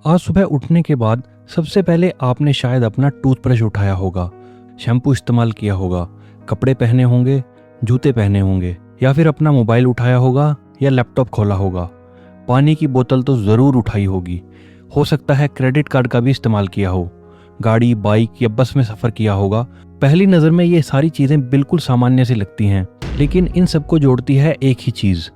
आज सुबह उठने के बाद सबसे पहले आपने शायद अपना टूथब्रश उठाया होगा, शैम्पू इस्तेमाल किया होगा, कपड़े पहने होंगे, जूते पहने होंगे, या फिर अपना मोबाइल उठाया होगा या लैपटॉप खोला होगा। पानी की बोतल तो ज़रूर उठाई होगी। हो सकता है क्रेडिट कार्ड का भी इस्तेमाल किया हो, गाड़ी, बाइक या बस में सफ़र किया होगा। पहली नज़र में ये सारी चीज़ें बिल्कुल सामान्य सी लगती हैं, लेकिन इन सबको जोड़ती है एक ही चीज़,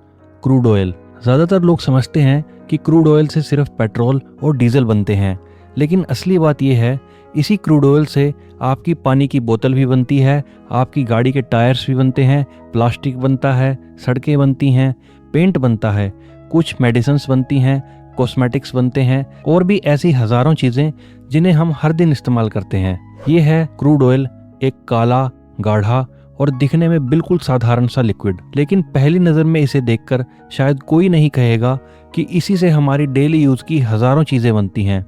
क्रूड ऑयल। ज़्यादातर लोग समझते हैं कि क्रूड ऑयल से सिर्फ पेट्रोल और डीजल बनते हैं, लेकिन असली बात यह है इसी क्रूड ऑयल से आपकी पानी की बोतल भी बनती है, आपकी गाड़ी के टायर्स भी बनते हैं, प्लास्टिक बनता है, सड़कें बनती हैं, पेंट बनता है, कुछ मेडिसिन्स बनती हैं, कॉस्मेटिक्स बनते हैं और भी ऐसी हज़ारों चीज़ें जिन्हें हम हर दिन इस्तेमाल करते हैं। ये है क्रूड ऑयल, एक काला, गाढ़ा और दिखने में बिल्कुल साधारण सा लिक्विड। लेकिन पहली नज़र में इसे देखकर शायद कोई नहीं कहेगा कि इसी से हमारी डेली यूज़ की हज़ारों चीज़ें बनती हैं,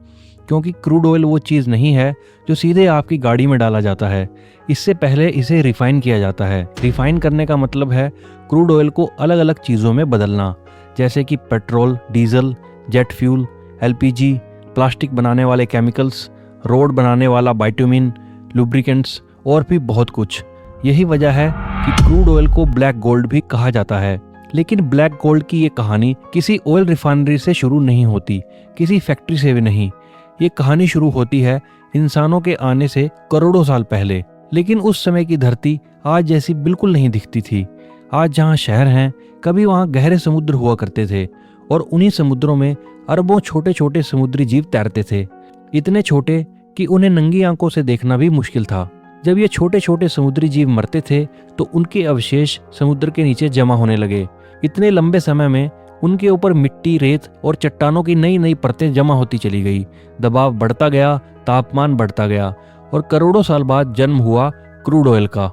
क्योंकि क्रूड ऑयल वो चीज़ नहीं है जो सीधे आपकी गाड़ी में डाला जाता है। इससे पहले इसे रिफ़ाइन किया जाता है। रिफ़ाइन करने का मतलब है क्रूड ऑयल को अलग अलग चीज़ों में बदलना, जैसे कि petrol, diesel, jet fuel, LPG, plastic बनाने वाले केमिकल्स, रोड बनाने वाला बाइटुमिन, लुब्रिकेंट्स और भी बहुत कुछ। यही वजह है कि क्रूड ऑयल को ब्लैक गोल्ड भी कहा जाता है। लेकिन ब्लैक गोल्ड की ये कहानी किसी ऑयल रिफाइनरी से शुरू नहीं होती, किसी फैक्ट्री से भी नहीं। ये कहानी शुरू होती है इंसानों के आने से करोड़ों साल पहले। लेकिन उस समय की धरती आज जैसी बिल्कुल नहीं दिखती थी। आज जहाँ शहर हैं, कभी वहाँ गहरे समुद्र हुआ करते थे और उन्हीं समुद्रों में अरबों छोटे छोटे समुद्री जीव तैरते थे, इतने छोटे कि उन्हें नंगी आंखों से देखना भी मुश्किल था। जब ये छोटे छोटे समुद्री जीव मरते थे तो उनके अवशेष समुद्र के नीचे जमा होने लगे। इतने लंबे समय में उनके ऊपर मिट्टी, रेत और चट्टानों की नई नई परतें जमा होती चली गई। दबाव बढ़ता गया, तापमान बढ़ता गया और करोड़ों साल बाद जन्म हुआ क्रूड ऑयल का।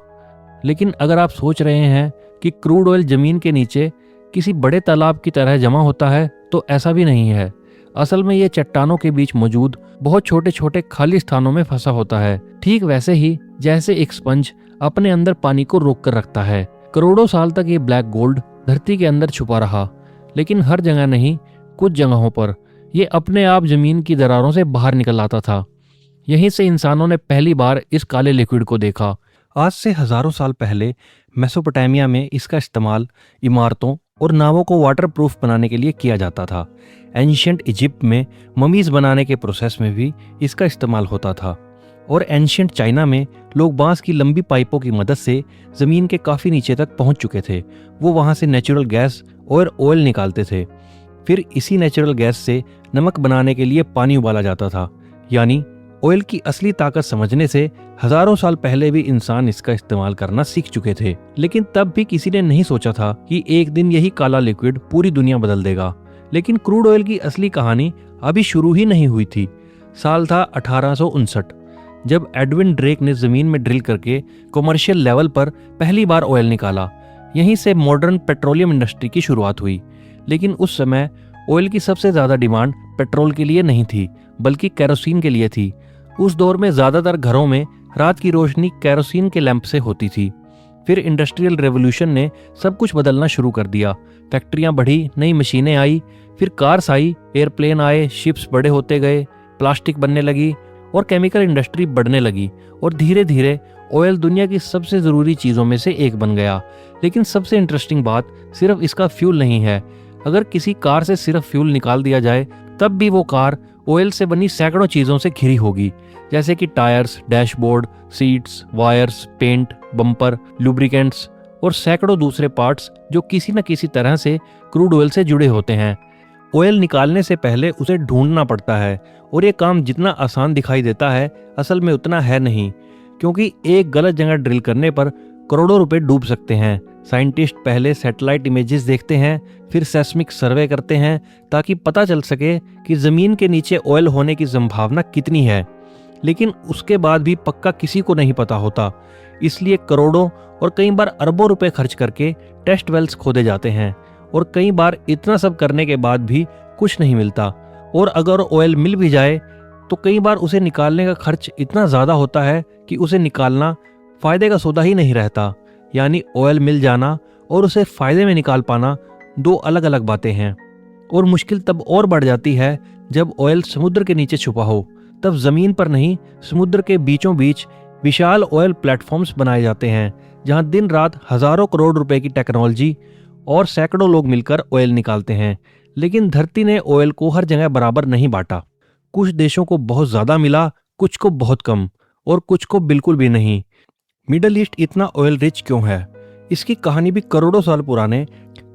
लेकिन अगर आप सोच रहे हैं कि क्रूड ऑयल जमीन के नीचे किसी बड़े तालाब की तरह जमा होता है, तो ऐसा भी नहीं है। असल में ये चट्टानों के बीच मौजूद बहुत छोटे छोटे खाली स्थानों में फंसा होता है, ठीक वैसे ही जैसे एक स्पंज अपने अंदर पानी को रोक कर रखता है। करोड़ों साल तक ये ब्लैक गोल्ड धरती के अंदर छुपा रहा, लेकिन हर जगह नहीं, कुछ जगहों पर ये अपने आप जमीन की दरारों से बाहर निकल आता था। यहीं से इंसानों ने पहली बार इस काले लिक्विड को देखा। आज से हजारों साल पहले मेसोपोटामिया में इसका इस्तेमाल इमारतों और नावों को वाटरप्रूफ बनाने के लिए किया जाता था। एंशिएंट इजिप्ट में ममीज बनाने के प्रोसेस में भी इसका इस्तेमाल होता था और एंशिएंट चाइना में लोग बांस की लंबी पाइपों की मदद से ज़मीन के काफ़ी नीचे तक पहुंच चुके थे। वो वहां से नेचुरल गैस और ऑयल निकालते थे। फिर इसी नेचुरल गैस से नमक बनाने के लिए पानी उबाला जाता था। यानी ऑयल की असली ताकत समझने से हजारों साल पहले भी इंसान इसका इस्तेमाल करना सीख चुके थे। लेकिन तब भी किसी ने नहीं सोचा था कि एक दिन यही काला लिक्विड पूरी दुनिया बदल देगा। लेकिन क्रूड ऑयल की असली कहानी अभी शुरू ही नहीं हुई थी। साल था 1859, जब एडविन ड्रेक ने जमीन में ड्रिल करके कमर्शियल लेवल पर पहली बार ऑयल निकाला। यहीं से मॉडर्न पेट्रोलियम इंडस्ट्री की शुरुआत हुई। लेकिन उस समय ऑयल की सबसे ज़्यादा डिमांड पेट्रोल के लिए नहीं थी, बल्कि केरोसिन के लिए थी। उस दौर में ज़्यादातर घरों में रात की रोशनी केरोसिन के लैंप से होती थी। फिर इंडस्ट्रियल रेवोल्यूशन ने सब कुछ बदलना शुरू कर दिया। फैक्ट्रियाँ बढ़ी, नई मशीनें आई, फिर कार्स आई, एयरप्लेन आए, शिप्स बड़े होते गए, प्लास्टिक बनने लगी और केमिकल इंडस्ट्री बढ़ने लगी और धीरे धीरे ऑयल दुनिया की सबसे ज़रूरी चीज़ों में से एक बन गया। लेकिन सबसे इंटरेस्टिंग बात सिर्फ इसका फ्यूल नहीं है। अगर किसी कार से सिर्फ फ्यूल निकाल दिया जाए, तब भी वो कार ऑयल से बनी सैकड़ों चीज़ों से घिरी होगी, जैसे कि tyres, dashboard, seats, wires, paint, bumper, lubricants और सैकड़ों दूसरे पार्ट्स जो किसी न किसी तरह से क्रूड ऑयल से जुड़े होते हैं। ऑयल निकालने से पहले उसे ढूंढना पड़ता है और ये काम जितना आसान दिखाई देता है, असल में उतना है नहीं, क्योंकि एक गलत जगह ड्रिल करने पर करोड़ों रुपए डूब सकते हैं। साइंटिस्ट पहले सैटेलाइट इमेजेस देखते हैं, फिर सेस्मिक सर्वे करते हैं ताकि पता चल सके कि ज़मीन के नीचे ऑयल होने की संभावना कितनी है। लेकिन उसके बाद भी पक्का किसी को नहीं पता होता। इसलिए करोड़ों और कई बार अरबों रुपए खर्च करके टेस्ट वेल्स खोदे जाते हैं और कई बार इतना सब करने के बाद भी कुछ नहीं मिलता। और अगर ऑयल मिल भी जाए तो कई बार उसे निकालने का खर्च इतना ज़्यादा होता है कि उसे निकालना फ़ायदे का सौदा ही नहीं रहता। यानी ऑयल मिल जाना और उसे फ़ायदे में निकाल पाना दो अलग अलग बातें हैं। और मुश्किल तब और बढ़ जाती है जब ऑयल समुद्र के नीचे छुपा हो, तब जमीन पर नहीं, समुद्र के बीचों बीच विशाल ऑयल प्लेटफॉर्म्स बनाए जाते हैं, जहां दिन रात हजारों करोड़ रुपए की टेक्नोलॉजी और सैकड़ों लोग मिलकर ऑयल निकालते हैं। लेकिन धरती ने ऑयल को हर जगह बराबर नहीं बांटा। कुछ देशों को बहुत ज्यादा मिला, कुछ को बहुत कम और कुछ को बिल्कुल भी नहीं। मिडल ईस्ट इतना ऑयल रिच क्यों है? इसकी कहानी भी करोड़ों साल पुराने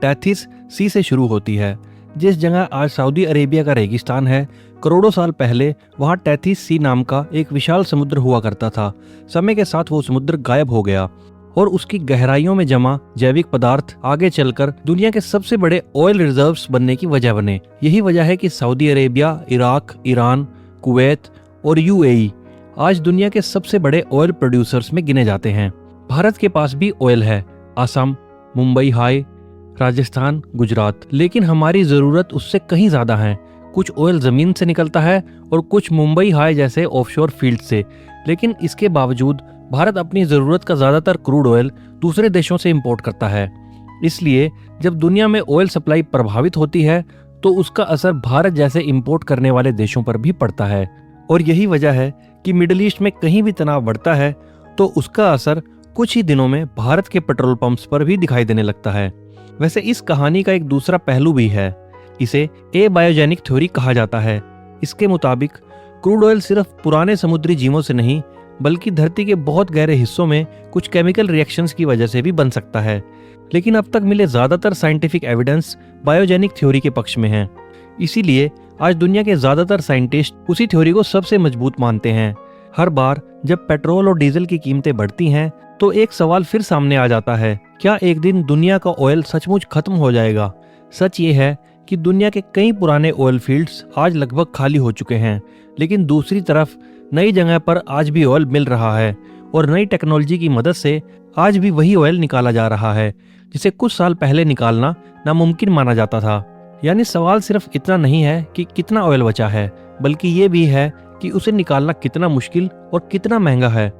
टैथिस सी से शुरू होती है। जिस जगह आज सऊदी अरेबिया का रेगिस्तान है, करोड़ों साल पहले वहां टैथिस सी नाम का एक विशाल समुद्र हुआ करता था। समय के साथ वो समुद्र गायब हो गया और उसकी गहराइयों में जमा जैविक पदार्थ आगे चलकर दुनिया के सबसे बड़े ऑयल रिजर्व्स बनने की वजह बने। यही वजह है कि Saudi Arabia, Iraq, Iran, Kuwait और यूएई आज दुनिया के सबसे बड़े ऑयल प्रोड्यूसर्स में गिने जाते हैं। भारत के पास भी ऑयल है, असम, मुंबई हाई, राजस्थान, गुजरात। लेकिन हमारी जरूरत उससे कहीं ज्यादा है। कुछ ऑयल जमीन से निकलता है और कुछ मुंबई हाई जैसे ऑफशोर फील्ड से। लेकिन इसके बावजूद भारत अपनी जरूरत का ज्यादातर क्रूड ऑयल दूसरे देशों से इंपोर्ट करता है। इसलिए जब दुनिया में ऑयल सप्लाई प्रभावित होती है तो उसका असर भारत जैसे इंपोर्ट करने वाले देशों पर भी पड़ता है। और यही वजह है कि मिडिल ईस्ट में कहीं भी तनाव बढ़ता है तो उसका असर कुछ ही दिनों में भारत के पेट्रोल पंप्स पर भी दिखाई देने लगता है। वैसे इस कहानी का एक दूसरा पहलू भी है। इसे एबायोजेनिक थ्योरी कहा जाता है। इसके मुताबिक क्रूड ऑयल सिर्फ पुराने समुद्री जीवों से नहीं बल्कि धरती के बहुत गहरे हिस्सों में कुछ केमिकल रिएक्शंस की वजह से भी बन सकता है। लेकिन अब तक मिले ज्यादातर साइंटिफिक एविडेंस बायोजेनिक थ्योरी के पक्ष में है। इसीलिए आज दुनिया के ज्यादातर साइंटिस्ट उसी थ्योरी को सबसे मजबूत मानते हैं। हर बार जब पेट्रोल और डीजल की कीमतें बढ़ती हैं तो एक सवाल फिर सामने आ जाता है, क्या एक दिन दुनिया का ऑयल सचमुच खत्म हो जाएगा? सच ये है कि दुनिया के कई पुराने ऑयल फील्ड्स आज लगभग खाली हो चुके हैं, लेकिन दूसरी तरफ नई जगह पर आज भी ऑयल मिल रहा है और नई टेक्नोलॉजी की मदद से आज भी वही ऑयल निकाला जा रहा है जिसे कुछ साल पहले निकालना नामुमकिन माना जाता था। यानी सवाल सिर्फ इतना नहीं है कि कितना ऑयल बचा है, बल्कि ये भी है कि उसे निकालना कितना मुश्किल और कितना महंगा है।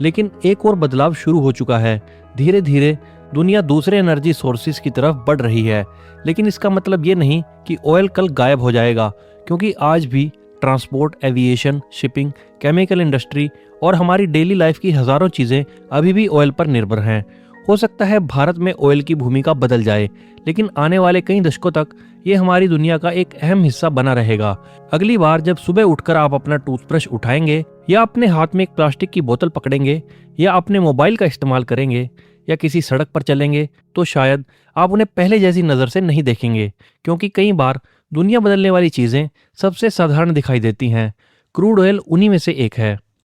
लेकिन एक और बदलाव शुरू हो चुका है। धीरे धीरे दुनिया दूसरे एनर्जी सोर्सेज की तरफ बढ़ रही है। लेकिन इसका मतलब ये नहीं कि ऑयल कल गायब हो जाएगा, क्योंकि आज भी transport, aviation, shipping, chemical industry और हमारी डेली लाइफ की हजारों चीजें अभी भी ऑयल पर निर्भर हैं। हो सकता है भारत में ऑयल की भूमिका बदल जाए, लेकिन आने वाले कई दशकों तक ये हमारी दुनिया का एक अहम हिस्सा बना रहेगा। अगली बार जब सुबह उठकर आप अपना टूथब्रश उठाएंगे या अपने हाथ में एक प्लास्टिक की बोतल पकड़ेंगे या अपने मोबाइल का इस्तेमाल करेंगे या किसी सड़क पर चलेंगे तो शायद आप उन्हें पहले जैसी नज़र से नहीं देखेंगे, क्योंकि कई बार दुनिया बदलने वाली चीज़ें सबसे साधारण दिखाई देती हैं। क्रूड ऑयल उन्हीं में से एक है।